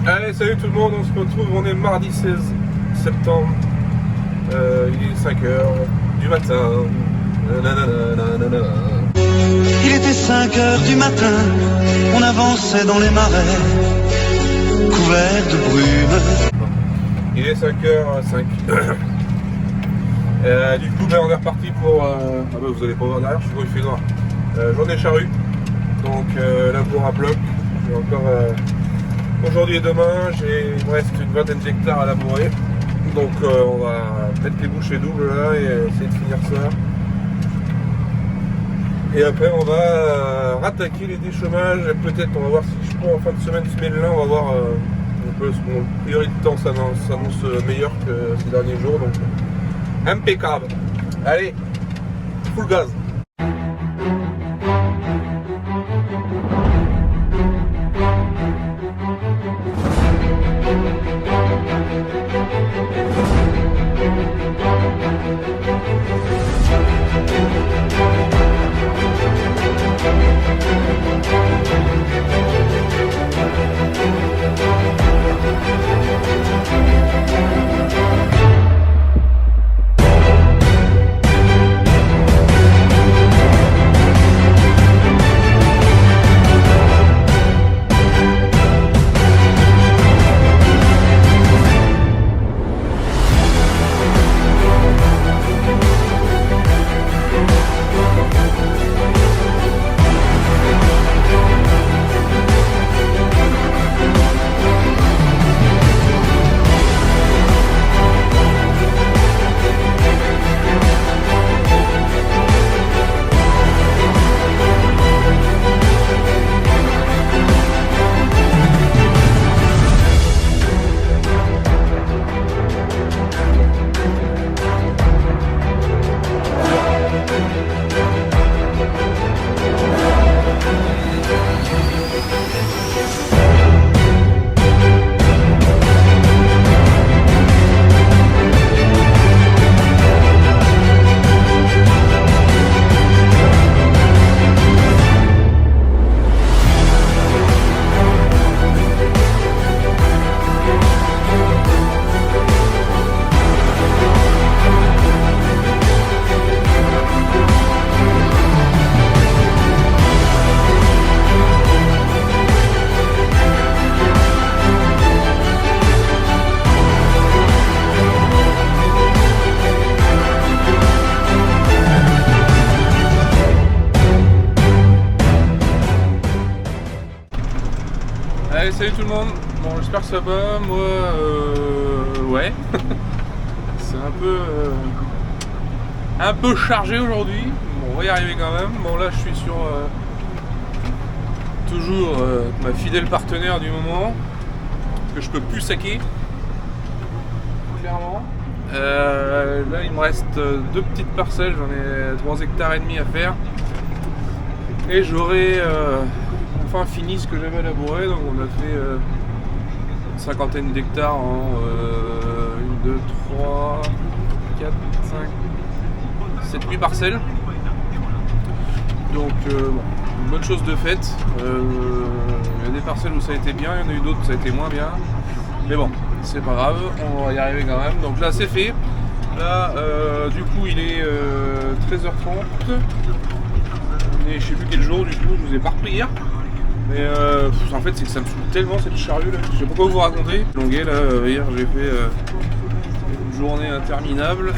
Allez, salut tout le monde, on se retrouve, on est mardi 16 septembre, il est 5h du matin. Il était 5h du matin, on avançait dans les marais, couverts de brume. Il est 5h05. Du coup, on est reparti pour... vous allez pas voir derrière, je suis il fait noir. Journée charrue, donc labour à bloc. J'ai encore... aujourd'hui et demain, il me reste une vingtaine d'hectares à labourer. Donc on va mettre les bouchées doubles là et essayer de finir ça. Et après on va rattaquer les déchômages. Peut-être on va voir si je prends en fin de semaine ce mail là, on va voir un peu mon priori de temps s'annonce meilleur que ces derniers jours. Donc impeccable. Allez, full gaz. Allez, salut tout le monde. Bon, j'espère que ça va. Moi, ouais. C'est un peu chargé aujourd'hui. Bon, on va y arriver quand même. Bon, là, je suis sur toujours ma fidèle partenaire du moment que je peux plus saquer. Clairement. Là, il me reste 2 petites parcelles. J'en ai 3 hectares et demi à faire. Et j'aurai enfin fini ce que j'avais à labourer. Donc on a fait une cinquantaine d'hectares en 1, 2, 3, 4, 5, 7, 8 parcelles. Donc une bonne chose de faite. Il y a des parcelles où ça a été bien, il y en a eu d'autres où ça a été moins bien. Mais bon, c'est pas grave, on va y arriver quand même. Donc là c'est fait. Là du coup il est 13h30. Je sais plus quel jour du coup, je vous ai pas repris hier. Mais en fait c'est que ça me saoule tellement cette charrue là, je sais pas quoi vous raconter. Longuet là, hier j'ai fait une journée interminable.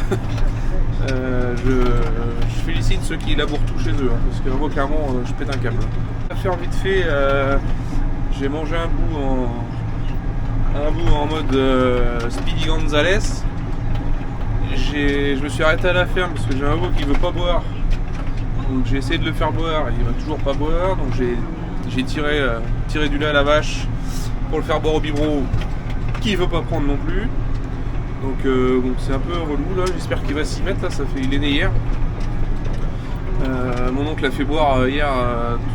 Je félicite ceux qui labourent tout chez eux, hein, parce que moi clairement je pète un câble. À faire vite fait, j'ai mangé un bout en mode Speedy Gonzales. Je me suis arrêté à la ferme parce que j'ai un veau qui veut pas boire. Donc j'ai essayé de le faire boire, il va toujours pas boire, donc j'ai tiré du lait à la vache pour le faire boire au biberon qui veut pas prendre non plus. Donc bon, c'est un peu relou là, j'espère qu'il va s'y mettre là, il est né hier. Mon oncle a fait boire hier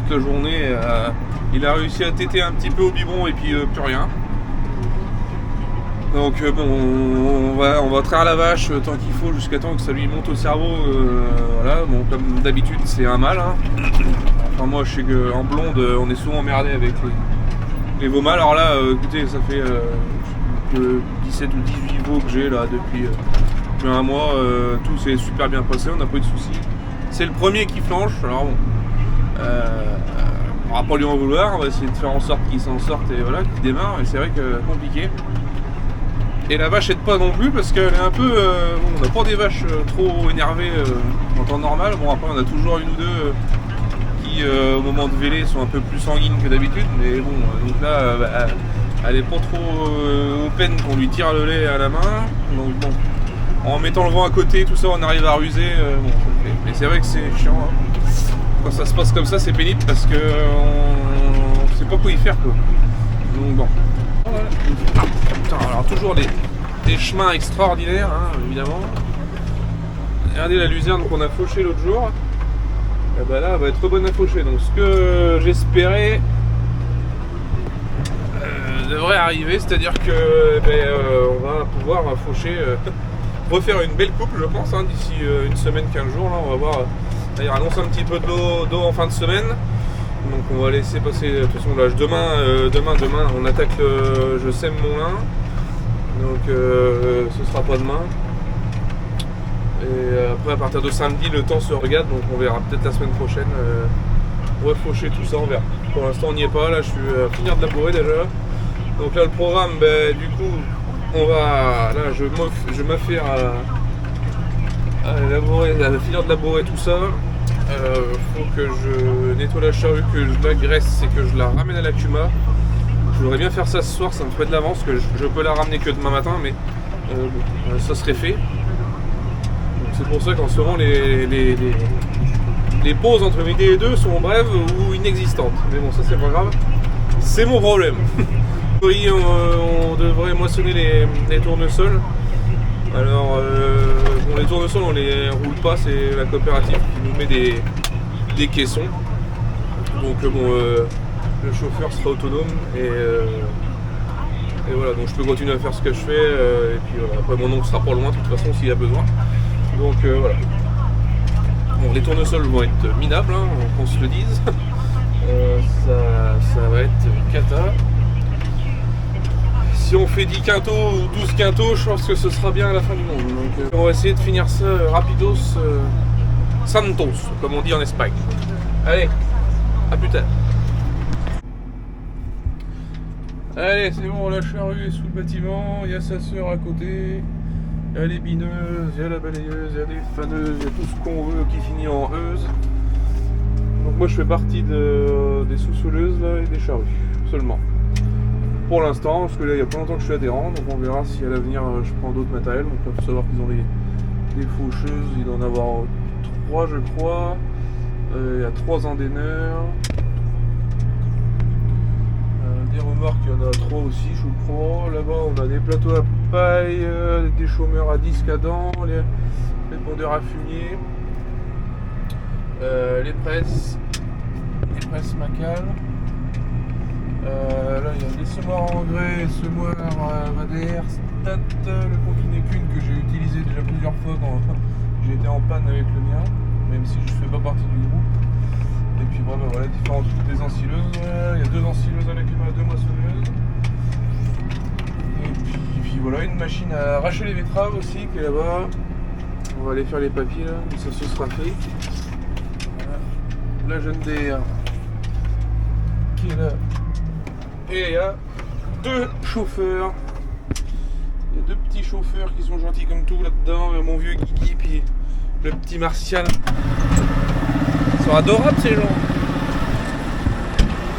toute la journée, il a réussi à téter un petit peu au biberon et puis plus rien. Donc bon, on va traire la vache tant qu'il faut jusqu'à temps que ça lui monte au cerveau. Voilà, bon, comme d'habitude c'est un mâle. Hein. Enfin moi je sais qu'en blonde on est souvent emmerdé avec Les veaux mâles, alors là, écoutez, ça fait 17 ou 18 veaux que j'ai là depuis un mois. Tout s'est super bien passé, on n'a pas eu de soucis. C'est le premier qui flanche, alors bon. On va pas lui en vouloir, on va essayer de faire en sorte qu'il s'en sorte et voilà, qu'il démarre, mais c'est vrai que compliqué. Et la vache aide pas non plus parce qu'elle est un peu. Bon, on n'a pas des vaches trop énervées en temps normal. Bon, après, on a toujours une ou deux qui, au moment de véler, sont un peu plus sanguines que d'habitude. Mais bon, donc là, elle est pas trop aux peines qu'on lui tire le lait à la main. Donc bon, en mettant le vent à côté, tout ça, on arrive à ruser. Bon, ça le fait. Mais c'est vrai que c'est chiant. Hein. Quand ça se passe comme ça, c'est pénible parce que on sait pas quoi y faire, quoi. Donc bon. Voilà. Ah, putain, alors toujours des chemins extraordinaires, hein, évidemment. Regardez la luzerne qu'on a fauchée l'autre jour. Et ben là, elle va être bonne à faucher. Donc ce que j'espérais devrait arriver, c'est-à-dire que on va pouvoir faucher, refaire une belle couple, je pense, hein, d'ici une semaine, 15 jours. Là, on va voir. Il annonce un petit peu d'eau en fin de semaine. Donc on va laisser passer, de toute façon là, demain on attaque je sème mon lin. Donc ce sera pas demain. Et après à partir de samedi le temps se regarde, donc on verra peut-être la semaine prochaine refaucher tout ça, on verra. Pour l'instant on n'y est pas, là je suis à finir de labourer déjà. Donc là le programme, du coup on va, là je m'affaire à labourer, à finir de labourer tout ça. Faut que je nettoie la charrue, que je la graisse et que je la ramène à la Cuma. Je voudrais bien faire ça ce soir, ça me ferait de l'avance, que je peux la ramener que demain matin, mais ça serait fait. Donc c'est pour ça qu'en ce moment les pauses entre midi et 2 sont brèves ou inexistantes. Mais bon, ça c'est pas grave, c'est mon problème. On devrait moissonner les tournesols. Alors, bon, les tournesols on les roule pas, c'est la coopérative qui nous met des caissons. Donc bon, le chauffeur sera autonome et voilà, donc je peux continuer à faire ce que je fais et puis voilà. Après mon oncle sera pas loin de toute façon s'il y a besoin. Donc voilà. Bon, les tournesols vont être minables, hein, qu'on se le dise. Ça va être cata. Si on fait 10 quintaux ou 12 quintaux, je pense que ce sera bien à la fin du monde. Donc on va essayer de finir ça rapidos, santos, comme on dit en Espagne. Allez, à plus tard. Allez, c'est bon, la charrue est sous le bâtiment, il y a sa sœur à côté, il y a les bineuses, il y a la balayeuse, il y a les faneuses, il y a tout ce qu'on veut qui finit en euse. Donc moi je fais partie des sous-souleuses là, et des charrues, seulement. Pour l'instant, parce que là il y a pas longtemps que je suis adhérent, donc on verra si à l'avenir je prends d'autres matériels. Donc il faut savoir qu'ils ont des faucheuses, il doit en avoir 3 je crois. Il y a 3 endaineurs. Des remorques, il y en a 3 aussi, je crois. Là-bas on a des plateaux à paille, des chômeurs à disque à dents, les pondeurs à fumier, les presses Macal. Là il y a des semoirs en engrais, semoirs Vader, Stat, le combiné Kuhn que j'ai utilisé déjà plusieurs fois quand j'ai été en panne avec le mien, même si je fais pas partie du groupe. Et puis voilà, différents types des ensileuses. Il y a 2 ensileuses à la Cuma, 2 moissonneuses. Et puis voilà, une machine à arracher les betteraves aussi qui est là-bas. On va aller faire les papiers là, mais ça se sera fait. Voilà. La jeune DR qui est là. Et il y a 2 chauffeurs. Il y a 2 petits chauffeurs qui sont gentils comme tout là-dedans. Mon vieux Guigui puis le petit Martial. Ils sont adorables ces gens.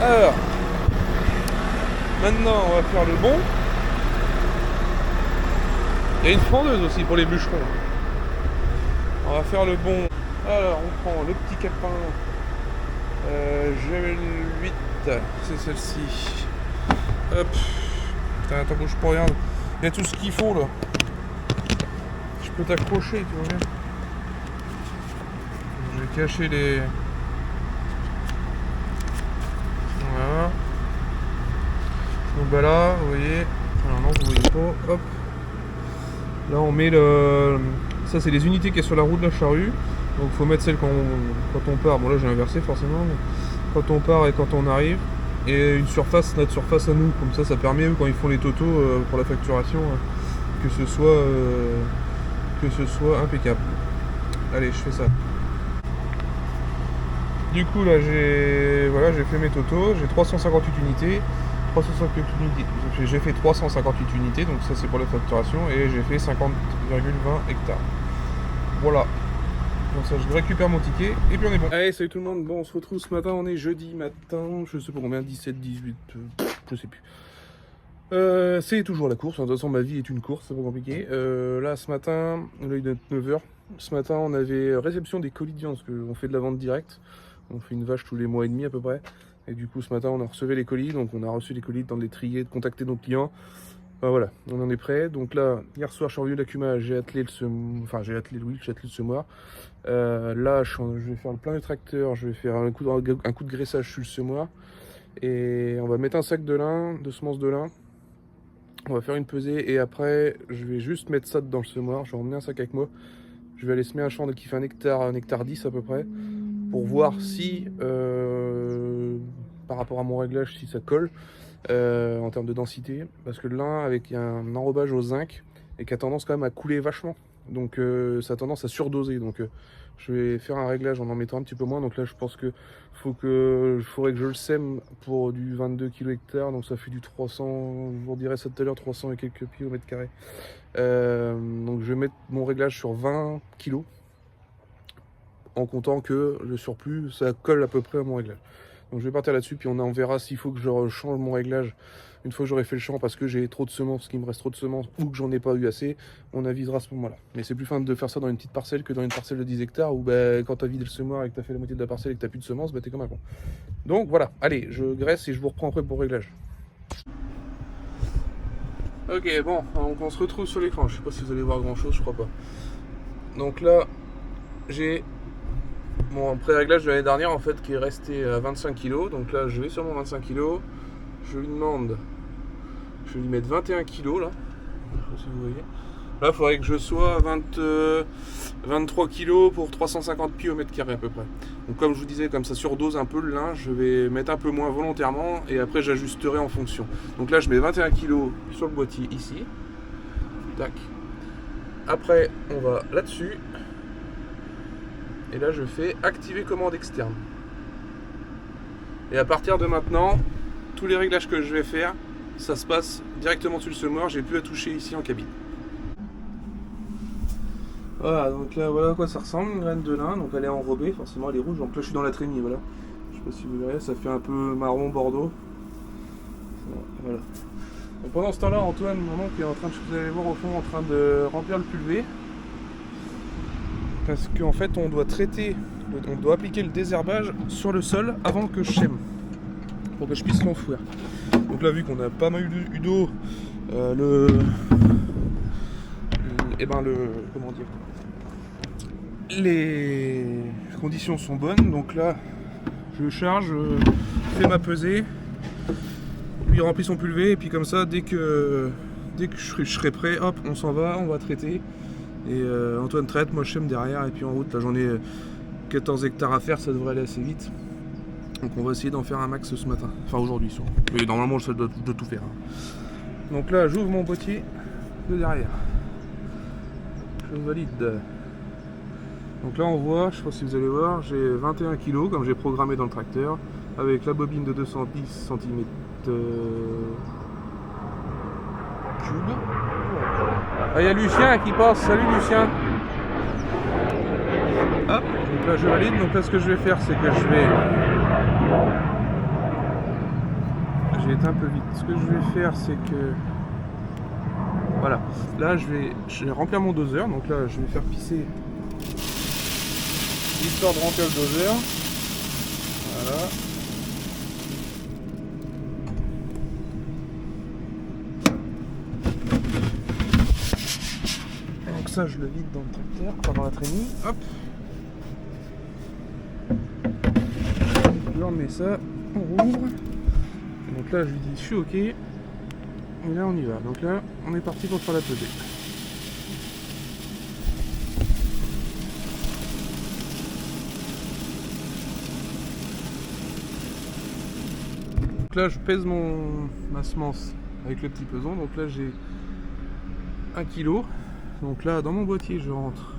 Alors, maintenant on va faire le bon. Il y a une fendeuse aussi pour les bûcherons. On va faire le bon. Alors on prend le petit capin. GL8, c'est celle-ci. Hop. Putain, attends, bouge pas, regarde. Il y a tout ce qu'il faut là. Je peux t'accrocher, tu vois bien. Je vais cacher les... Voilà. Donc bah là, vous voyez... Alors non, vous voyez pas. Hop. Là on met le... Ça c'est les unités qui est sur la roue de la charrue. Donc il faut mettre celle quand on part. Bon là j'ai inversé forcément. Mais quand on part et quand on arrive. et une surface, notre surface à nous. Comme ça permet quand ils font les totaux pour la facturation que ce soit impeccable. Allez, je fais ça. Du coup là j'ai fait mes totaux, j'ai 358 unités. J'ai fait 358 unités, donc ça c'est pour la facturation, et j'ai fait 50,20 hectares. Voilà. Donc ça, je récupère mon ticket et puis on est bon. Allez, salut tout le monde. Bon, on se retrouve ce matin, on est jeudi matin, je sais pas combien, 17, 18, je sais plus. C'est toujours la course, de toute façon ma vie est une course, c'est pas compliqué. Là ce matin, l'œil de 9h, ce matin on avait réception des colis de viande, parce qu'on fait de la vente directe. On fait une vache tous les mois et demi à peu près. Et du coup ce matin on a reçu les colis, donc on a reçu les colis, de les trier, de contacter nos clients. Enfin, voilà, on en est prêt. Donc là, hier soir je suis revenu de la Cuma, j'ai attelé le semoir. Là je vais faire le plein du tracteur, je vais faire un coup de graissage sur le semoir. Et on va mettre un sac de lin, de semences de lin. On va faire une pesée et après je vais juste mettre ça dans le semoir. Je vais emmener un sac avec moi. Je vais aller semer un champ qui fait un hectare 10 à peu près, pour voir si par rapport à mon réglage si ça colle en termes de densité, parce que le lin avec un enrobage au zinc et qui a tendance quand même à couler vachement, donc ça a tendance à surdoser, donc je vais faire un réglage en mettant un petit peu moins. Donc là je pense que faudrait que je le sème pour du 22 kg hectare, donc ça fait du 300, je vous dirai ça tout à l'heure, 300 et quelques pieds au mètre carré. Donc je vais mettre mon réglage sur 20 kg en comptant que le surplus ça colle à peu près à mon réglage. Donc je vais partir là-dessus, puis on verra s'il faut que je change mon réglage une fois que j'aurai fait le champ, parce que j'ai trop de semences, qu'il me reste trop de semences, ou que j'en ai pas eu assez. On avisera à ce moment-là. Mais c'est plus simple de faire ça dans une petite parcelle que dans une parcelle de 10 hectares où quand tu as vidé le semoir et que tu as fait la moitié de la parcelle et que tu n'as plus de semences, t'es comme un con. Donc voilà, allez, je graisse et je vous reprends après pour le réglage. Ok, bon, donc on se retrouve sur l'écran. Je sais pas si vous allez voir grand chose, je crois pas. Donc là, j'ai mon pré-réglage de l'année dernière en fait qui est resté à 25 kg. Donc là, je vais sur mon 25 kg. Je lui demande, je vais lui mettre 21 kg là. Je sais pas si vous voyez. Là, il faudrait que je sois à 23 kg pour 350 pieds au mètre carré à peu près. Donc comme je vous disais, comme ça surdose un peu le lin, je vais mettre un peu moins volontairement et après j'ajusterai en fonction. Donc là, je mets 21 kg sur le boîtier ici. Tac. Après, on va là-dessus. Et là, je fais activer commande externe. Et à partir de maintenant, tous les réglages que je vais faire, ça se passe directement sur le semoir. J'ai plus à toucher ici en cabine. Voilà, donc là, voilà à quoi ça ressemble, une graine de lin. Donc elle est enrobée, forcément elle est rouge. Donc là, je suis dans la trémie, voilà. Je sais pas si vous verrez, ça fait un peu marron bordeaux. Voilà. Donc pendant ce temps-là, Antoine, mon oncle, est en train de, vous allez voir au fond, en train de remplir le pulvé. Parce qu'en fait, on doit appliquer le désherbage sur le sol avant que je sème, pour que je puisse l'enfouir. Donc là, vu qu'on a pas mal eu d'eau, comment dire, les conditions sont bonnes. Donc là, je charge, je fais ma pesée, lui remplit son pulvé, et puis comme ça, dès que je serai prêt, hop, on s'en va, on va traiter. Et Antoine traite, moi je sème derrière, et puis en route, là j'en ai 14 hectares à faire, ça devrait aller assez vite. Donc on va essayer d'en faire un max ce matin, enfin aujourd'hui surtout. Mais normalement je dois tout faire. Donc là j'ouvre mon boîtier de derrière. Je valide. Donc là on voit, je sais pas si vous allez voir, j'ai 21 kg comme j'ai programmé dans le tracteur, avec la bobine de 210 cm cube. Ah, il y a Lucien qui passe, salut Lucien. Hop, donc là je valide. Donc là ce que je vais faire, c'est que j'ai été un peu vite. Ce que je vais faire, c'est que voilà, là je vais remplir mon doseur. Donc là je vais faire pisser l'histoire de remplir le doseur. Voilà. Donc ça je le vide dans le tracteur, enfin dans la trémie. Hop. Je remets ça, on rouvre. Donc là je lui dis je suis ok. Et là on y va. Donc là on est parti pour faire la pesée. Donc là je pèse ma semence avec le petit pesant, donc là j'ai 1 kg. Donc là dans mon boîtier je rentre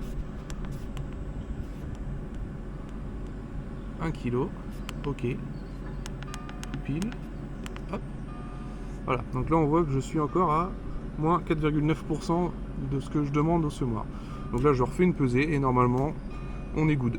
1 kg, ok, pile, hop, voilà, donc là on voit que je suis encore à moins 4,9% de ce que je demande au semoir. Donc là je refais une pesée et normalement on est good.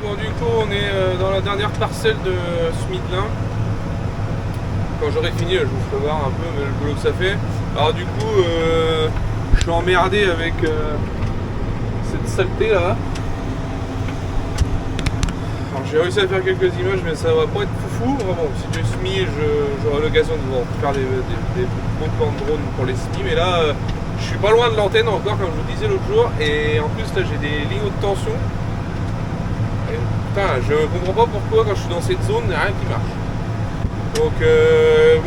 Bon, du coup on est dans la dernière parcelle de Smidlin. Quand j'aurai fini, je vous ferai voir un peu le boulot que ça fait. Alors du coup je suis emmerdé avec cette saleté là. Alors j'ai réussi à faire quelques images mais ça va pas être foufou. Bon, si du SMI j'aurai l'occasion de faire des bons plans de drone pour les SMI, mais là je suis pas loin de l'antenne encore comme je vous disais l'autre jour, et en plus là j'ai des lignes haute tension. Putain, je comprends pas pourquoi quand je suis dans cette zone, il n'y a rien qui marche. Donc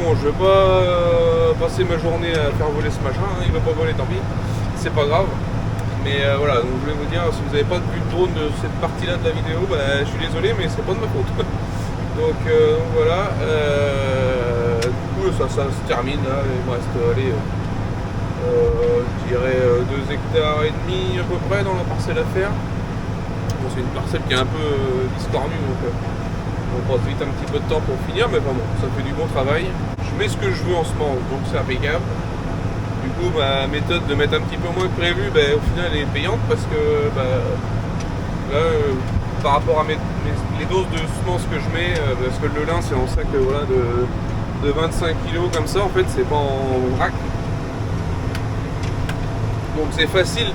bon, je vais pas passer ma journée à faire voler ce machin, hein. Il va pas voler, tant pis, c'est pas grave. Mais voilà, donc je voulais vous dire, si vous n'avez pas vu de drone de cette partie-là de la vidéo, bah, je suis désolé, mais c'est pas de ma faute. Donc voilà, du coup ça se termine, là. Il me reste, allez, je dirais 2,5 hectares à peu près dans la parcelle à faire. C'est une parcelle qui est un peu distornue, donc on passe vite un petit peu de temps pour finir, mais bon, ça fait du bon travail. Je mets ce que je veux en ce moment, donc c'est impeccable. Du coup, ma méthode de mettre un petit peu moins que prévu, au final elle est payante, parce que là, par rapport à les doses de semences que je mets, parce que le lin c'est en sac voilà, de 25 kg comme ça, en fait c'est pas en vrac. Donc c'est facile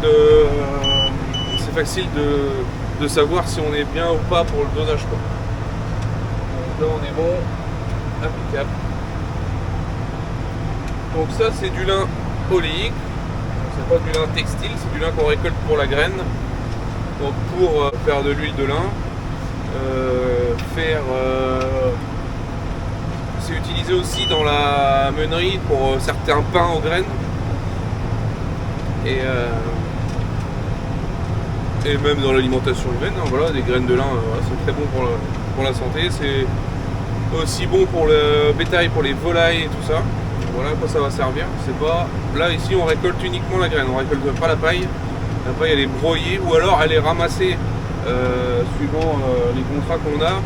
de savoir si on est bien ou pas pour le dosage, quoi. Donc là on est bon, impeccable. Donc ça c'est du lin oléique, c'est pas du lin textile, c'est du lin qu'on récolte pour la graine. Donc pour faire de l'huile de lin, c'est utilisé aussi dans la meunerie pour certains pains aux graines. Et même dans l'alimentation humaine, hein, voilà, des graines de lin, voilà, c'est très bon pour la santé. C'est aussi bon pour le bétail, pour les volailles et tout ça. Voilà à quoi ça va servir. C'est pas... Là ici on récolte uniquement la graine, on récolte pas la paille. La paille elle est broyée ou alors elle est ramassée suivant les contrats qu'on a.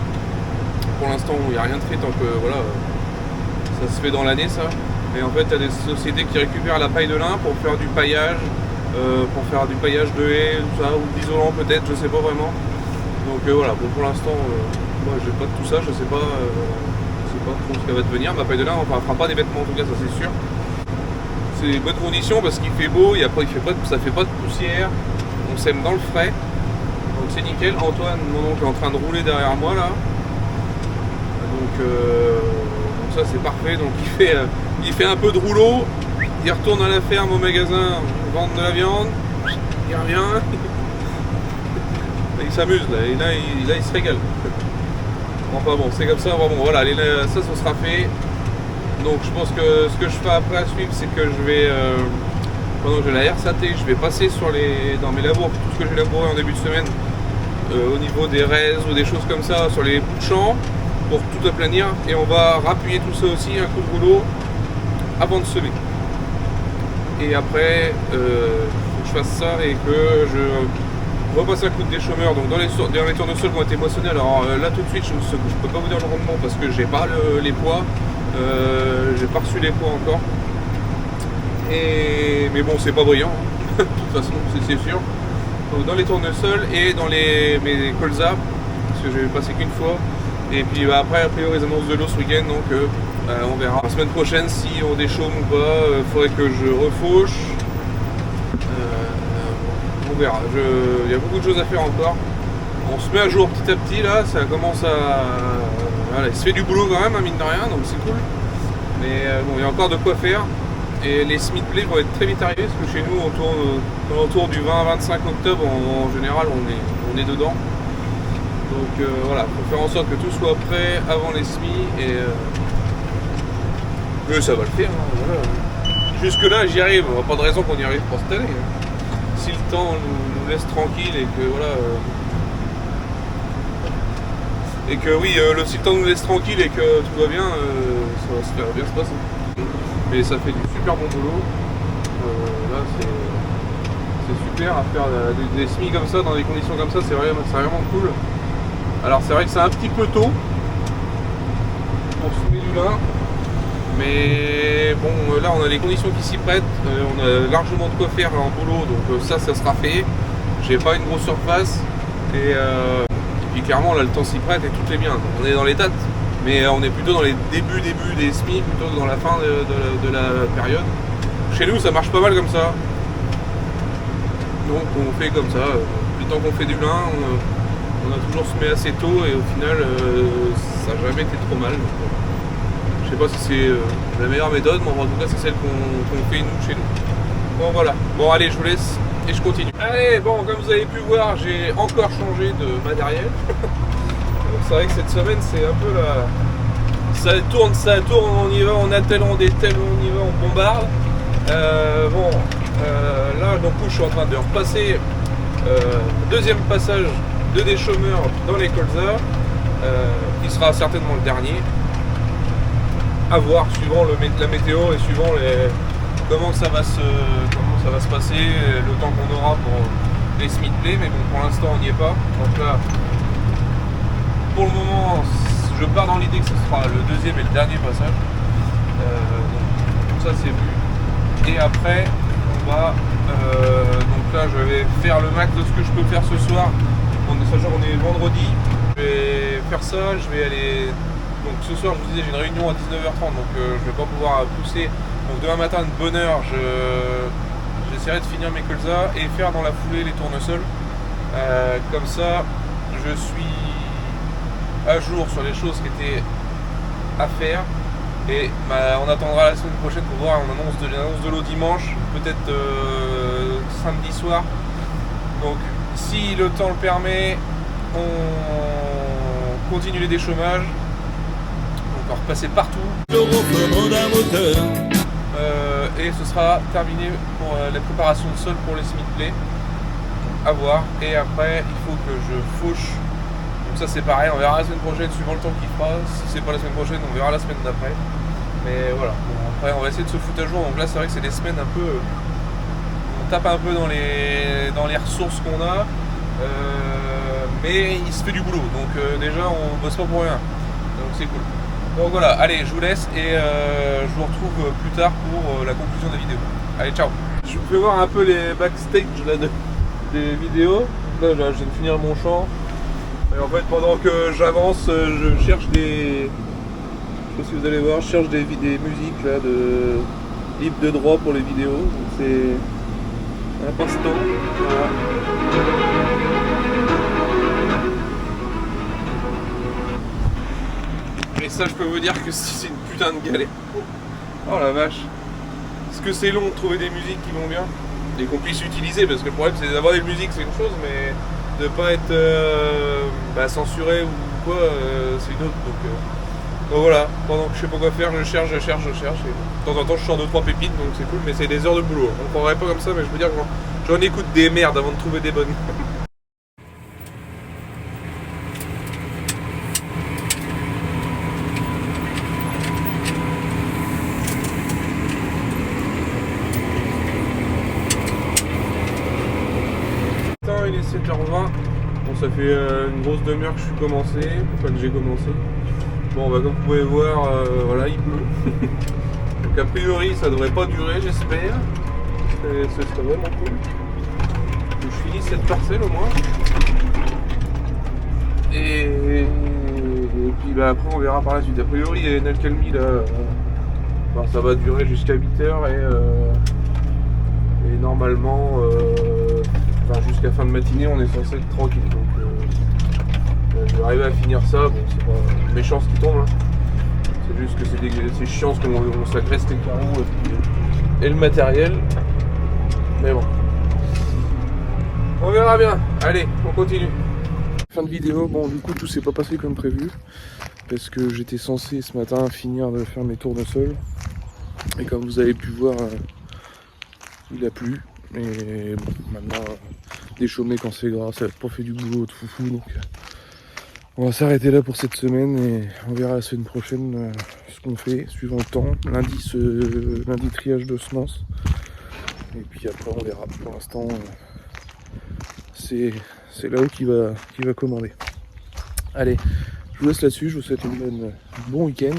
Pour l'instant il n'y a rien de fait tant que voilà, ça se fait dans l'année ça. Et en fait il y a des sociétés qui récupèrent la paille de lin pour faire du paillage. Pour faire du paillage de haies, tout ça, ou d'isolant peut-être, je sais pas vraiment. Donc voilà, bon pour l'instant, moi j'ai pas de tout ça, je sais pas trop ce qu'elle va devenir. Ma paille de lin, enfin, elle fera pas des vêtements en tout cas, ça c'est sûr. C'est des bonnes conditions parce qu'il fait beau, ça fait pas de poussière, on sème dans le frais, donc c'est nickel. Antoine, mon oncle, est en train de rouler derrière moi là. Donc ça c'est parfait, donc il fait un peu de rouleau. Il retourne à la ferme au magasin vendre de la viande, il revient, il s'amuse là, et là il se régale. Enfin bon, c'est comme ça, bon voilà, ça sera fait. Donc je pense que ce que je ferai après à suivre, c'est que je vais, pendant que j'ai la RSAT, je vais passer dans mes labours, tout ce que j'ai labouré en début de semaine, au niveau des raises ou des choses comme ça, sur les bouts de champ, pour tout aplanir, et on va rappuyer tout ça aussi, un coup de rouleau, avant de semer. Et après, faut que je fasse ça et que repasser un coup de déchômeur. Donc dans les tournesols qui ont été moissonnés, alors là tout de suite je peux pas vous dire le rendement parce que j'ai pas les poids, j'ai pas reçu les poids encore. Mais bon, c'est pas brillant, hein. De toute façon, c'est sûr. Donc dans les tournesols et dans mes colzas, parce que j'ai passé qu'une fois. Et puis après, a priori, les annonces de l'eau ce week-end, donc on verra. La semaine prochaine, si on déchaume ou pas, il faudrait que je refauche. On verra. Il y a beaucoup de choses à faire encore. On se met à jour petit à petit, là, ça commence à... Voilà, il se fait du boulot quand même, hein, mine de rien, donc c'est cool. Mais bon, il y a encore de quoi faire. Et les Smith Play vont être très vite arrivés, parce que chez nous, on tourne autour du 20-25 octobre, en général, on est dedans. Donc voilà, il faut faire en sorte que tout soit prêt avant les SMI et ça va le faire. Hein, voilà. Jusque là j'y arrive, on n'a pas de raison qu'on y arrive pour cette année. Hein. Si le temps nous laisse tranquille et que voilà. Et que oui, si le temps nous laisse tranquille et que tout va bien, ça va bien se passer. Mais ça fait du super bon boulot. Là c'est super à faire des SMI comme ça, dans des conditions comme ça, c'est vraiment cool. Alors c'est vrai que c'est un petit peu tôt pour semer du lin, mais bon là on a les conditions qui s'y prêtent, on a largement de quoi faire en boulot, donc ça sera fait. J'ai pas une grosse surface et puis clairement là le temps s'y prête et tout est bien. Donc, on est dans les dates, mais on est plutôt dans les débuts des SMI, plutôt que dans la fin de la période. Chez nous ça marche pas mal comme ça, donc on fait comme ça, le temps qu'on fait du lin. On a toujours semé assez tôt et au final ça n'a jamais été trop mal. Donc, je sais pas si c'est la meilleure méthode, mais en tout cas c'est celle qu'on fait nous chez nous. Bon voilà, bon allez je vous laisse et je continue. Allez bon, comme vous avez pu voir, j'ai encore changé de matériel. C'est vrai que cette semaine c'est un peu la... Ça tourne, on y va, on attelle, on dételle, on y va, on bombarde. Là donc je suis en train de repasser deuxième passage de déchômeur dans les colzas, qui sera certainement le dernier, à voir suivant la météo et suivant comment ça va se passer, le temps qu'on aura pour les Smith Play, mais bon pour l'instant on n'y est pas, donc là pour le moment je pars dans l'idée que ce sera le deuxième et le dernier passage, donc ça c'est vu, et après on va donc là je vais faire le max de ce que je peux faire ce soir. Sachant qu'on est vendredi, je vais faire ça, je vais aller... Donc ce soir je vous disais j'ai une réunion à 19h30, donc je vais pas pouvoir pousser. Donc demain matin de bonne heure, j'essaierai de finir mes colzas et faire dans la foulée les tournesols. Comme ça je suis à jour sur les choses qui étaient à faire. Et on attendra la semaine prochaine pour voir, on annonce de l'eau dimanche, peut-être samedi soir. Donc si le temps le permet, on continue les déchômages. On va repasser partout. Et ce sera terminé pour la préparation de sol pour les Smith Play. À voir. Et après, il faut que je fauche. Donc ça c'est pareil, on verra la semaine prochaine suivant le temps qu'il fera. Si c'est pas la semaine prochaine, on verra la semaine d'après. Mais voilà. Bon, après, on va essayer de se foutre à jour. Donc là, c'est vrai que c'est des semaines un peu... On tape un peu dans les ressources qu'on a. Mais il se fait du boulot. Donc déjà, on bosse pas pour rien. Donc c'est cool. Donc voilà, allez, je vous laisse et je vous retrouve plus tard pour la conclusion de la vidéo. Allez, ciao. Je vous fais voir un peu les backstage là, des vidéos. Là, je viens de finir mon chant. Et en fait, pendant que j'avance, je cherche des... Je sais pas si vous allez voir, je cherche des musiques là, de libres de droit pour les vidéos. C'est un passe-temps. Voilà. Et ça, je peux vous dire que c'est une putain de galère. Oh la vache. Est-ce que c'est long de trouver des musiques qui vont bien et qu'on puisse utiliser, parce que le problème c'est d'avoir des musiques, c'est une chose, mais de pas être censuré ou quoi, c'est une autre. Donc voilà, pendant que je sais pas quoi faire, je cherche. Et de temps en temps, je sors 2-3 pépites, donc c'est cool, mais c'est des heures de boulot. On ne prendrait pas comme ça, mais je veux dire que j'en écoute des merdes avant de trouver des bonnes. Il est 7h20, 20h20. Bon, ça fait une grosse demi-heure que je suis commencé, enfin que j'ai commencé. Bon, bah, comme vous pouvez voir, voilà, il pleut. Donc a priori, ça devrait pas durer, j'espère. Ce serait vraiment cool. Que je finisse cette parcelle au moins. Et puis bah, après, on verra par la suite. A priori, il y a une accalmie là. Enfin, ça va durer jusqu'à 8h et normalement, enfin, jusqu'à fin de matinée, on est censé être tranquille. Donc, je vais arriver à finir ça. Bon, c'est pas méchant ce qui tombe. Hein. C'est juste que c'est chiant parce qu'on s'agresse les carreaux et le matériel. Mais bon, on verra bien. Allez, on continue. Fin de vidéo. Bon, du coup, tout s'est pas passé comme prévu parce que j'étais censé ce matin finir de faire mes tournesols. Et comme vous avez pu voir, il a plu. Et bon, maintenant, déchaumer quand c'est gras, ça n'a pas fait du boulot de foufou. Donc, on va s'arrêter là pour cette semaine et on verra la semaine prochaine ce qu'on fait, suivant le temps. Lundi triage de semences. Et puis après, on verra. Pour l'instant, c'est là-haut qui va commander. Allez, je vous laisse là-dessus. Je vous souhaite un bon week-end.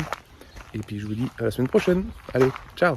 Et puis je vous dis à la semaine prochaine. Allez, ciao!